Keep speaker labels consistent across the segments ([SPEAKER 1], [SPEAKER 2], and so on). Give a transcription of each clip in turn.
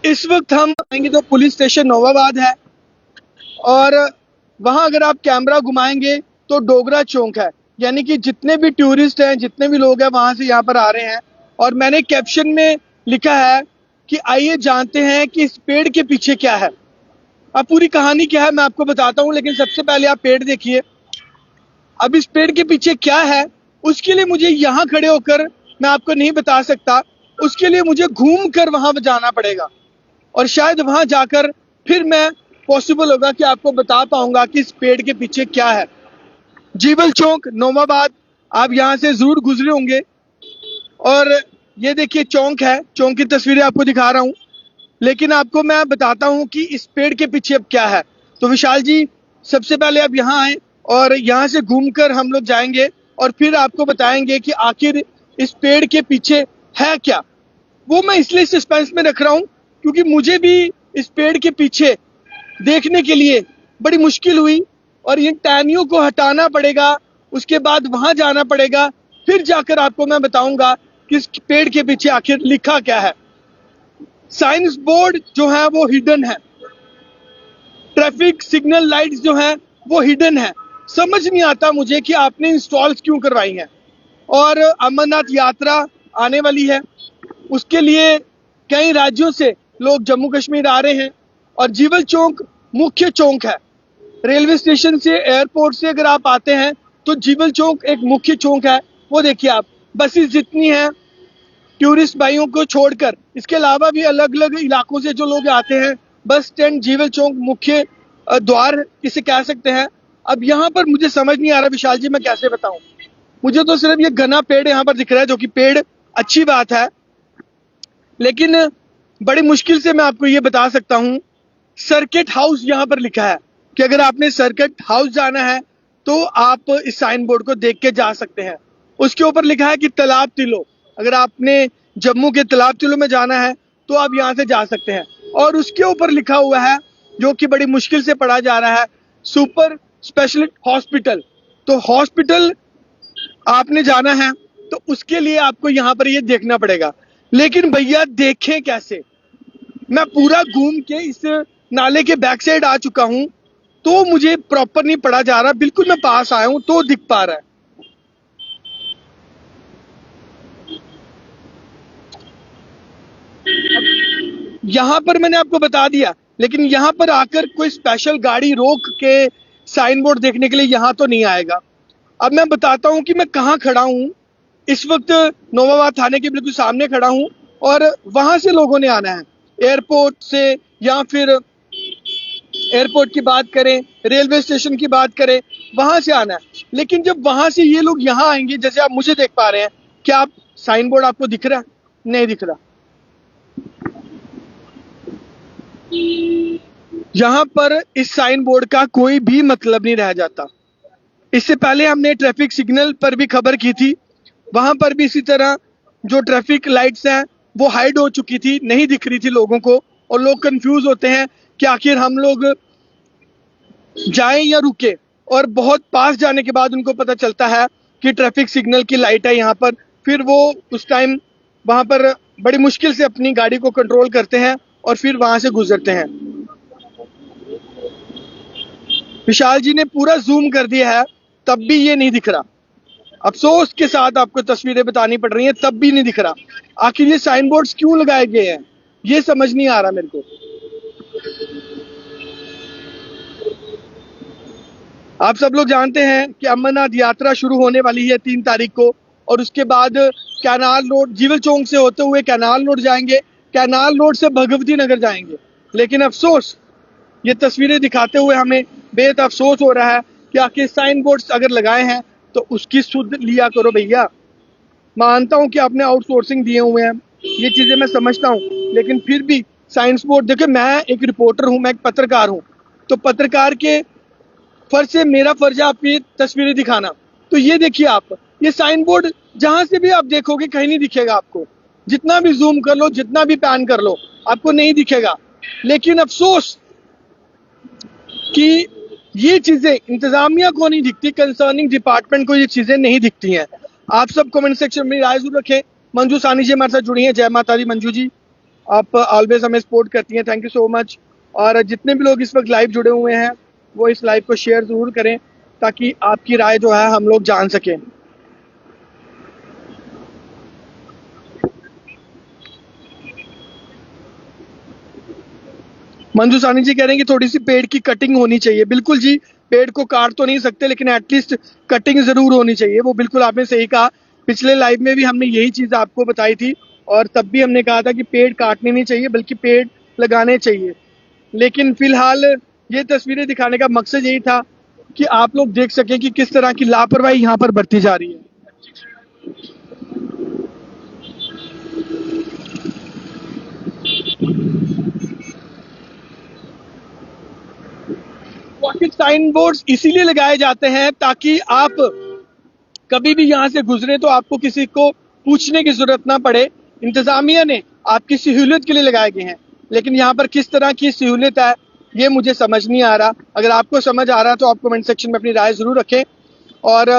[SPEAKER 1] इस वक्त हम आएंगे तो पुलिस स्टेशन नोवाबाद है और वहां अगर आप कैमरा घुमाएंगे तो डोगरा चौक है। यानी कि जितने भी टूरिस्ट हैं, जितने भी लोग हैं वहां से यहाँ पर आ रहे हैं। और मैंने कैप्शन में लिखा है कि आइए जानते हैं कि इस पेड़ के पीछे क्या है। अब पूरी कहानी क्या है मैं आपको बताता हूँ, लेकिन सबसे पहले आप पेड़ देखिए। अब इस पेड़ के पीछे क्या है उसके लिए मुझे यहाँ खड़े होकर मैं आपको नहीं बता सकता। उसके लिए मुझे घूम कर वहां जाना पड़ेगा और शायद वहां जाकर फिर मैं पॉसिबल होगा कि आपको बता पाऊंगा कि इस पेड़ के पीछे क्या है। जीवल चौक नोमाबाद, आप यहाँ से जरूर गुजरे होंगे। और ये देखिए चौक है, चौक की तस्वीरें आपको दिखा रहा हूँ, लेकिन आपको मैं बताता हूँ कि इस पेड़ के पीछे अब क्या है। तो विशाल जी, सबसे पहले आप यहाँ आए और यहाँ से घूमकर हम लोग जाएंगे और फिर आपको बताएंगे कि आखिर इस पेड़ के पीछे है क्या। वो मैं इसलिए सस्पेंस में रख रहा हूँ क्योंकि मुझे भी इस पेड़ के पीछे देखने के लिए बड़ी मुश्किल हुई और इन टहनियों को हटाना पड़ेगा, उसके बाद वहां जाना पड़ेगा, फिर जाकर आपको मैं बताऊंगा कि इस पेड़ के पीछे आखिर लिखा क्या है। साइंस बोर्ड जो है वो हिडन है, ट्रैफिक सिग्नल लाइट्स जो है वो हिडन है। समझ नहीं आता मुझे कि आपने इंस्टॉल क्यों करवाई हैं। और अमरनाथ यात्रा आने वाली है, उसके लिए कई राज्यों से लोग जम्मू कश्मीर आ रहे हैं और जीवल चौक मुख्य चौक है। रेलवे स्टेशन से, एयरपोर्ट से अगर आप आते हैं तो जीवल चौक एक मुख्य चौक है। वो देखिए आप, बसेस जितनी हैं टूरिस्ट भाइयों को छोड़कर, इसके अलावा भी अलग अलग इलाकों से जो लोग आते हैं, बस स्टैंड जीवल चौक मुख्य द्वार इसे कह सकते हैं। अब यहाँ पर मुझे समझ नहीं आ रहा विशाल जी मैं कैसे बताऊं। मुझे तो सिर्फ ये घना पेड़ यहाँ पर दिख रहा है, जो कि पेड़ अच्छी बात है, लेकिन बड़ी मुश्किल से मैं आपको ये बता सकता हूँ। सर्किट हाउस यहाँ पर लिखा है कि अगर आपने सर्किट हाउस जाना है तो आप इस साइन बोर्ड को देख के जा सकते हैं। उसके ऊपर लिखा है कि तालाब तिलो, अगर आपने जम्मू के तालाब तिलो में जाना है तो आप यहाँ से जा सकते हैं। और उसके ऊपर लिखा हुआ है, जो कि बड़ी मुश्किल से पढ़ा जा रहा है, सुपर स्पेशलिस्ट हॉस्पिटल। तो हॉस्पिटल आपने जाना है तो उसके लिए आपको यहाँ पर ये देखना पड़ेगा। लेकिन भैया देखें कैसे, मैं पूरा घूम के इस नाले के बैक साइड आ चुका हूं तो मुझे प्रॉपर नहीं पढ़ा जा रहा। बिल्कुल मैं पास आया हूं तो दिख पा रहा है। यहां पर मैंने आपको बता दिया, लेकिन यहां पर आकर कोई स्पेशल गाड़ी रोक के साइन बोर्ड देखने के लिए यहां तो नहीं आएगा। अब मैं बताता हूं कि मैं कहां खड़ा हूं। इस वक्त नोवाबाद थाने के बिल्कुल सामने खड़ा हूं और वहां से लोगों ने आना है, एयरपोर्ट से, या फिर एयरपोर्ट की बात करें, रेलवे स्टेशन की बात करें, वहां से आना है। लेकिन जब वहां से ये लोग यहाँ आएंगे, जैसे आप मुझे देख पा रहे हैं, क्या आप साइन बोर्ड आपको दिख रहा है? नहीं दिख रहा। यहाँ पर इस साइन बोर्ड का कोई भी मतलब नहीं रह जाता। इससे पहले हमने ट्रैफिक सिग्नल पर भी खबर की थी, वहां पर भी इसी तरह जो ट्रैफिक लाइट्स हैं वो हाइड हो चुकी थी, नहीं दिख रही थी लोगों को, और लोग कंफ्यूज होते हैं कि आखिर हम लोग जाएं या रुके। और बहुत पास जाने के बाद उनको पता चलता है कि ट्रैफिक सिग्नल की लाइट है यहाँ पर, फिर वो उस टाइम वहां पर बड़ी मुश्किल से अपनी गाड़ी को कंट्रोल करते हैं और फिर वहां से गुजरते हैं। विशाल जी ने पूरा जूम कर दिया है, तब भी ये नहीं दिख रहा। अफसोस के साथ आपको तस्वीरें बतानी पड़ रही हैं, तब भी नहीं दिख रहा। आखिर ये साइन बोर्ड्स क्यों लगाए गए हैं ये समझ नहीं आ रहा मेरे को। आप सब लोग जानते हैं कि अमरनाथ यात्रा शुरू होने वाली है 3 तारीख को, और उसके बाद कैनाल रोड, जीवल चौक से होते हुए कैनाल रोड जाएंगे, कैनाल रोड से भगवती नगर जाएंगे। लेकिन अफसोस, ये तस्वीरें दिखाते हुए हमें बेहद अफसोस हो रहा है कि आखिर साइन बोर्ड्स अगर लगाए हैं तो उसकी सुध लिया करो भैया। मानता हूं कि आपने आउटसोर्सिंग दिए हुए हैं, ये चीजें मैं समझता हूं, लेकिन फिर भी साइंस बोर्ड, देखिए मैं एक रिपोर्टर हूं, मैं एक पत्रकार हूं, तो पत्रकार के फर्ज से मेरा फर्ज है आपकी तस्वीरें दिखाना। तो ये देखिए आप, ये साइन बोर्ड जहां से भी आप देखोगे कहीं नहीं दिखेगा आपको, जितना भी जूम कर लो, जितना भी पैन कर लो, आपको नहीं दिखेगा। लेकिन अफसोस कि ये चीजें इंतजामिया को नहीं दिखती, कंसर्निंग डिपार्टमेंट को ये चीजें नहीं दिखती हैं। आप सब कमेंट सेक्शन में राय जरूर रखें। मंजू सानी जी हमारे साथ जुड़ी हैं, जय माता दी मंजू जी। आप ऑलवेज हमें सपोर्ट करती हैं, थैंक यू सो मच। और जितने भी लोग इस वक्त लाइव जुड़े हुए हैं वो इस लाइव को शेयर ज़रूर करें ताकि आपकी राय जो है हम लोग जान सकें। मंजू सानी जी कह रहे हैं कि थोड़ी सी पेड़ की कटिंग होनी चाहिए। बिल्कुल जी, पेड़ को काट तो नहीं सकते लेकिन एटलीस्ट कटिंग जरूर होनी चाहिए। वो बिल्कुल आपने सही कहा। पिछले लाइव में भी हमने यही चीज आपको बताई थी और तब भी हमने कहा था कि पेड़ काटने नहीं चाहिए बल्कि पेड़ लगाने चाहिए। लेकिन फिलहाल ये तस्वीरें दिखाने का मकसद यही था कि आप लोग देख सकें कि किस तरह की लापरवाही यहाँ पर बरती जा रही है। ट्रैफिक साइन बोर्ड्स इसीलिए लगाए जाते हैं ताकि आप कभी भी यहाँ से गुजरे तो आपको किसी को पूछने की जरूरत ना पड़े। इंतजामिया ने आपकी सहूलियत के लिए लगाए गए हैं, लेकिन यहाँ पर किस तरह की सहूलियत है ये मुझे समझ नहीं आ रहा। अगर आपको समझ आ रहा तो आप कमेंट सेक्शन में अपनी राय जरूर रखें। और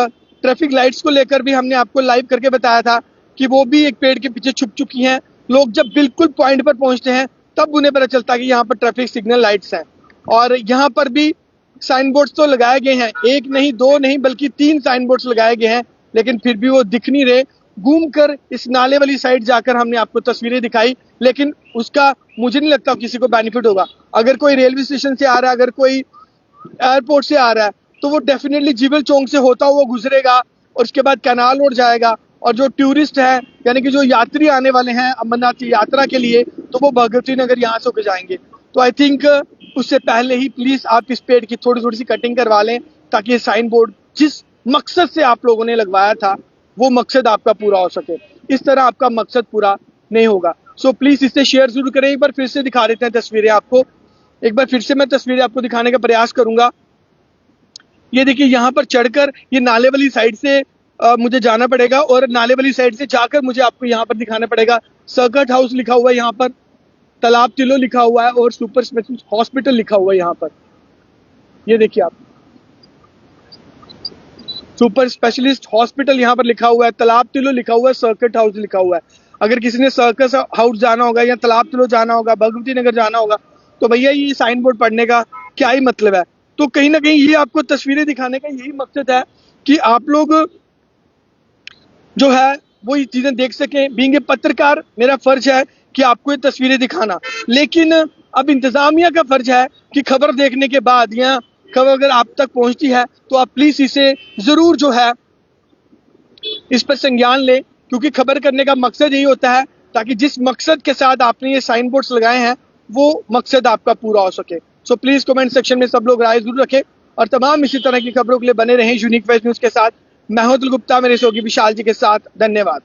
[SPEAKER 1] ट्रैफिक लाइट्स को लेकर भी हमने आपको लाइव करके बताया था कि वो भी एक पेड़ के पीछे छुप चुकी हैं। लोग जब बिल्कुल पॉइंट पर पहुंचते हैं तब उन्हें पता चलता है कि यहाँ पर ट्रैफिक सिग्नल लाइट्स हैं। और यहाँ पर भी साइन बोर्ड्स तो लगाए गए हैं, एक नहीं दो नहीं बल्कि 3 साइन बोर्ड्स लगाए गए हैं, लेकिन फिर भी वो दिख नहीं रहे। घूमकर इस नाले वाली साइड जाकर हमने आपको तस्वीरें दिखाई, लेकिन उसका मुझे नहीं लगता किसी को बेनिफिट होगा। अगर कोई रेलवे स्टेशन से आ रहा है, अगर कोई एयरपोर्ट से आ रहा है तो वो डेफिनेटली जीवल चौक से होता हुआ गुजरेगा और उसके बाद कैनाल रोड जाएगा। और जो टूरिस्ट है यानी कि जो यात्री आने वाले हैं अमरनाथ की यात्रा के लिए तो वो भगत सिंह नगर यहाँ से होकर जाएंगे। तो आई थिंक उससे पहले ही प्लीज आप इस पेड़ की थोड़ी थोड़ी सी कटिंग करवा लें ताकि ये साइन बोर्ड जिस मकसद से आप लोगों ने लगवाया था वो मकसद आपका पूरा हो सके। इस तरह आपका मकसद पूरा नहीं होगा। सो प्लीज इसे शेयर जरूर करें। एक बार फिर से दिखा देते हैं तस्वीरें आपको। एक बार फिर से मैं तस्वीरें आपको दिखाने का प्रयास करूंगा। ये देखिए यहाँ पर चढ़कर ये नाले वाली साइड से मुझे जाना पड़ेगा और नाले वाली साइड से जाकर मुझे आपको यहाँ पर दिखाना पड़ेगा। सर्किट हाउस लिखा हुआ है यहाँ पर, तालाब तिलो लिखा हुआ है और सुपर स्पेशलिस्ट हॉस्पिटल लिखा हुआ है यहाँ पर। ये देखिए आप, सुपर स्पेशलिस्ट हॉस्पिटल यहाँ पर लिखा हुआ है, तालाब तिलो लिखा हुआ है, सर्किट हाउस लिखा हुआ है। अगर किसी ने सर्कस हाउस जाना होगा या तालाब तिलो जाना होगा, भगवती नगर जाना होगा तो भैया ये साइन बोर्ड पढ़ने का क्या ही मतलब है। तो कहीं ना कहीं ये आपको तस्वीरें दिखाने का यही मकसद है कि आप लोग जो है वो ये चीजें देख सकें। बीइंग ए पत्रकार मेरा फर्ज है कि आपको ये तस्वीरें दिखाना, लेकिन अब इंतजामिया का फर्ज है कि खबर देखने के बाद या खबर अगर आप तक पहुंचती है तो आप प्लीज इसे जरूर जो है इस पर संज्ञान लें, क्योंकि खबर करने का मकसद यही होता है ताकि जिस मकसद के साथ आपने ये साइन बोर्ड्स लगाए हैं वो मकसद आपका पूरा हो सके। सो प्लीज कमेंट सेक्शन में सब लोग राय जरूर रखें और तमाम इसी तरह की खबरों के लिए बने रहें यूनिक वेस्ट न्यूज के साथ। मैं हूं अतुल गुप्ता, मेरे सहयोगी विशाल जी के साथ। धन्यवाद।